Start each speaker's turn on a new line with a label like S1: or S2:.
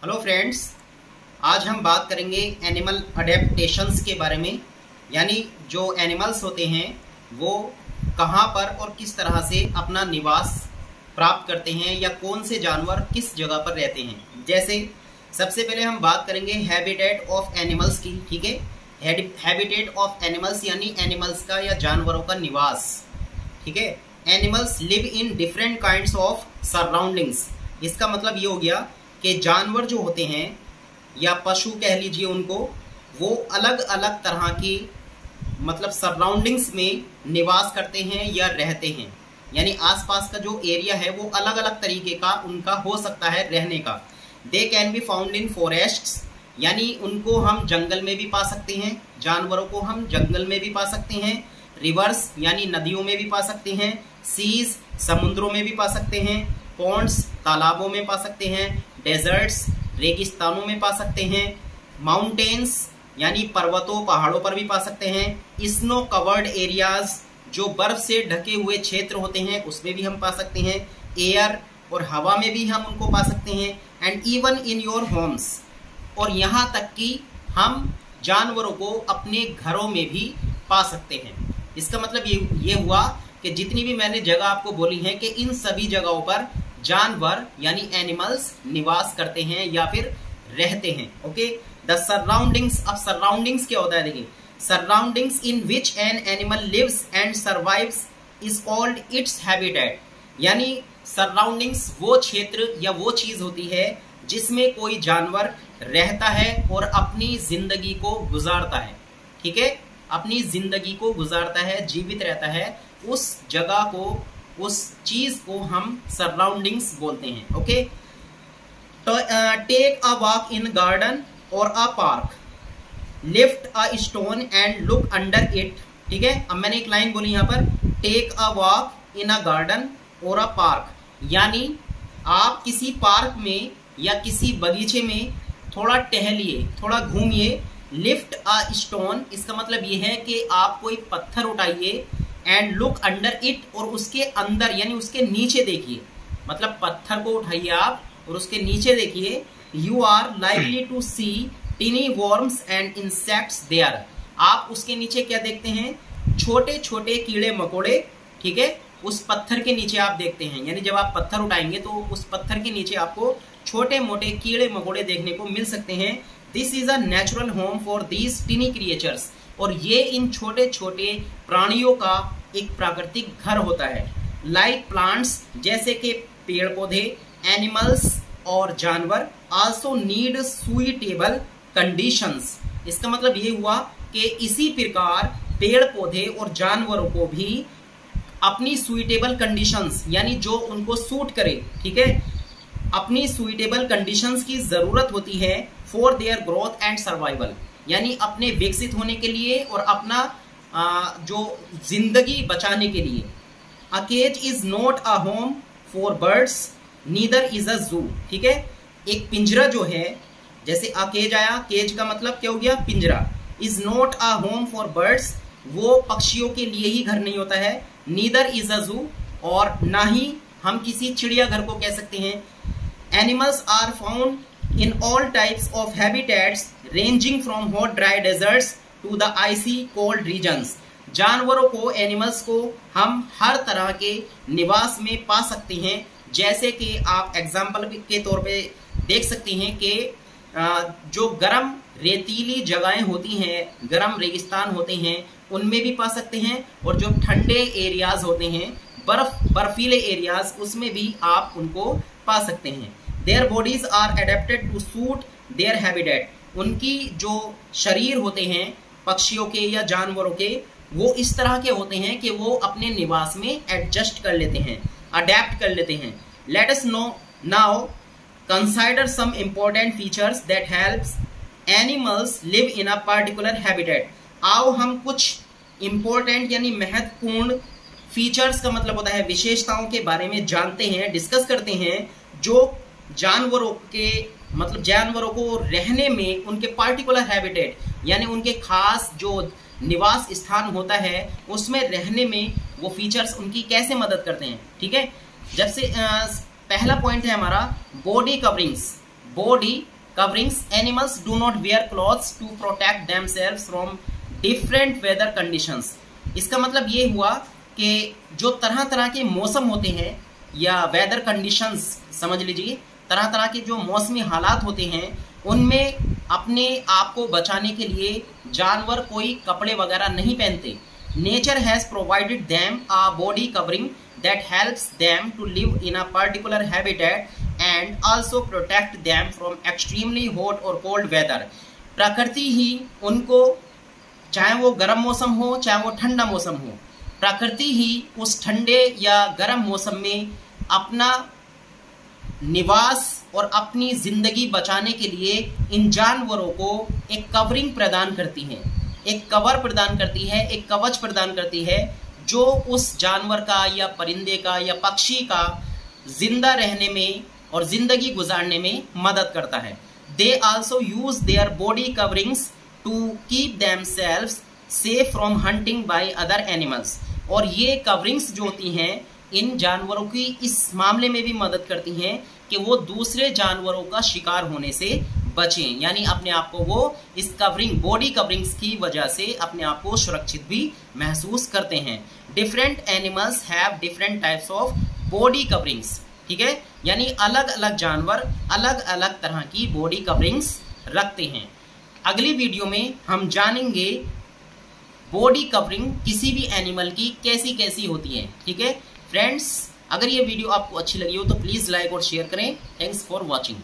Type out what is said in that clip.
S1: Hello friends, आज हम बात करेंगे एनिमल अडेप्टेशंस के बारे में। यानी जो एनिमल्स होते हैं वो कहाँ पर और किस तरह से अपना निवास प्राप्त करते हैं या कौन से जानवर किस जगह पर रहते हैं। जैसे सबसे पहले हम बात करेंगे हैबिटेट ऑफ एनिमल्स की। ठीक है, हैबिटेट ऑफ एनिमल्स यानी एनिमल्स का या जानवरों का निवास। ठीक है, animals live in different kinds of surroundings. इसका मतलब ये हो गया कि जानवर जो होते हैं या पशु कह लीजिए उनको, वो अलग अलग तरह की मतलब सराउंडिंग्स में निवास करते हैं या रहते हैं। यानी आसपास का जो एरिया है वो अलग अलग तरीके का उनका हो सकता है रहने का। They can be found in forests, यानी उनको हम जंगल में भी पा सकते हैं, जानवरों को हम जंगल में भी पा सकते हैं। रिवर्स यानी नदियों में भी पा सकते हैं। सीज समुद्रों में भी पा सकते हैं। पॉन्ड्स तालाबों में पा सकते हैं। डेजर्ट्स रेगिस्तानों में पा सकते हैं। माउंटेन्स यानी पर्वतों पहाड़ों पर भी पा सकते हैं। स्नो कवर्ड एरियाज जो बर्फ से ढके हुए क्षेत्र होते हैं उसमें भी हम पा सकते हैं। एयर और हवा में भी हम उनको पा सकते हैं। And even in your homes, और यहाँ तक कि हम जानवरों को अपने घरों में भी पा सकते हैं। इसका मतलब ये हुआ कि जितनी भी मैंने जगह आपको बोली है कि इन सभी जगहों पर जानवर यानी एनिमल्स निवास करते हैं या फिर रहते हैं। Okay, the surroundings. अब सराउंडिंग्स क्या होता है, देखिए, surroundings in which an animal lives and survives is called its habitat. यानी सराउंडिंग्स वो क्षेत्र या वो चीज होती है जिसमें कोई जानवर रहता है और अपनी जिंदगी को गुजारता है। ठीक है, अपनी जिंदगी को गुजारता है, जीवित रहता है। उस जगह को, उस चीज को हम सराउंडिंग्स बोलते हैं। ओके, तो take a walk in garden और a park, lift a stone and look under it. ठीक है, अब मैंने एक लाइन बोली यहाँ पर, take a walk in a garden और अ पार्क, यानी आप किसी पार्क में या किसी बगीचे में थोड़ा टहलिए, थोड़ा घूमिए। लिफ्ट अ स्टोन, इसका मतलब ये है कि आप कोई पत्थर उठाइए। एंड लुक अंडर इट, और उसके अंदर यानी उसके नीचे देखिए। मतलब पत्थर को उठाइए आप और उसके नीचे देखिए। You are likely to see tiny worms and insects there. आप उसके नीचे क्या देखते हैं? छोटे छोटे कीड़े मकोड़े। ठीक है, उस पत्थर के नीचे आप देखते हैं। यानी जब आप पत्थर उठाएंगे तो उस पत्थर के नीचे आपको छोटे मोटे कीड़े मकोड़े देखने को मिल सकते हैं। This is a natural home for these टिनी creatures, और ये इन छोटे छोटे प्राणियों का एक प्राकृतिक घर होता है। लाइक प्लांट्स, जैसे कि पेड़ पौधे, एनिमल्स और जानवर आल्सो नीड सुइटेबल कंडीशंस। इसका मतलब ये हुआ कि इसी प्रकार पेड़ पौधे और जानवरों को भी अपनी सुइटेबल कंडीशंस यानी जो उनको सूट करे, ठीक है, अपनी सुइटेबल कंडीशंस की जरूरत होती है for their growth and survival, यानी अपने विकसित होने के लिए और अपना जो जिंदगी बचाने के लिए। A cage is not a home for birds, neither is a zoo. ठीक है, एक पिंजरा जो है, जैसे अ केज आया, केज का मतलब क्या हो गया? पिंजरा। Is not a home for birds, वो पक्षियों के लिए ही घर नहीं होता है। नीदर इज अ जू, और ना ही हम किसी चिड़ियाघर को कह सकते हैं। Animals are found in all types of habitats ranging from hot dry deserts to the icy cold regions. जानवरों को, एनिमल्स को हम हर तरह के निवास में पा सकते हैं। जैसे कि आप एग्जाम्पल के तौर पे देख सकते हैं कि जो गर्म रेतीली जगहें होती हैं, गर्म रेगिस्तान होते हैं, उनमें भी पा सकते हैं। और जो ठंडे एरियाज होते हैं, बर्फीले एरियाज, उसमें भी आप उनको पा सकते हैं। Their bodies are adapted to suit their habitat. उनकी जो शरीर होते हैं पक्षियों के या जानवरों के, वो इस तरह के होते हैं कि वो अपने निवास में एडजस्ट कर लेते हैं, अडेप्ट कर लेते हैं। Let us know now consider some important features that helps animals live in a particular habitat. आओ हम कुछ इम्पोर्टेंट यानी महत्वपूर्ण फीचर्स का मतलब होता है विशेषताओं के बारे में जानते हैं, डिस्कस करते हैं, जो जानवरों के मतलब जानवरों को रहने में उनके पार्टिकुलर हैबिटेट यानी उनके खास जो निवास स्थान होता है उसमें रहने में वो फीचर्स उनकी कैसे मदद करते हैं। ठीक है, जब से पहला पॉइंट है हमारा body coverings. Body coverings, animals do not wear clothes to protect themselves from different weather conditions। इसका मतलब ये हुआ कि जो तरह तरह के मौसम होते हैं या वेदर कंडीशंस समझ लीजिए, तरह तरह के जो मौसमी हालात होते हैं उनमें अपने आप को बचाने के लिए जानवर कोई कपड़े वगैरह नहीं पहनते। Nature has provided them a body covering that helps them to live in a particular habitat and also protect them from extremely hot और कोल्ड वेदर। प्रकृति ही उनको, चाहे वो गर्म मौसम हो चाहे वो ठंडा मौसम हो, प्रकृति ही उस ठंडे या गर्म मौसम में अपना निवास और अपनी जिंदगी बचाने के लिए इन जानवरों को एक कवरिंग प्रदान करती है, एक कवर प्रदान करती है, एक कवच प्रदान करती है जो उस जानवर का या परिंदे का या पक्षी का जिंदा रहने में और जिंदगी गुजारने में मदद करता है। They also use their body coverings to keep themselves safe from hunting by other animals. और ये कवरिंग्स जो होती हैं इन जानवरों की इस मामले में भी मदद करती हैं कि वो दूसरे जानवरों का शिकार होने से बचें, यानी अपने आप को वो इस कवरिंग, बॉडी कवरिंग्स की वजह से अपने आप को सुरक्षित भी महसूस करते हैं। Different animals have different types of body coverings, ठीक है, यानी अलग अलग जानवर अलग अलग तरह की बॉडी कवरिंग्स रखते हैं। अगली वीडियो में हम जानेंगे बॉडी कवरिंग किसी भी एनिमल की कैसी कैसी होती है, ठीक है फ्रेंड्स। अगर ये वीडियो आपको अच्छी लगी हो तो प्लीज़ लाइक और शेयर करें। Thanks for watching.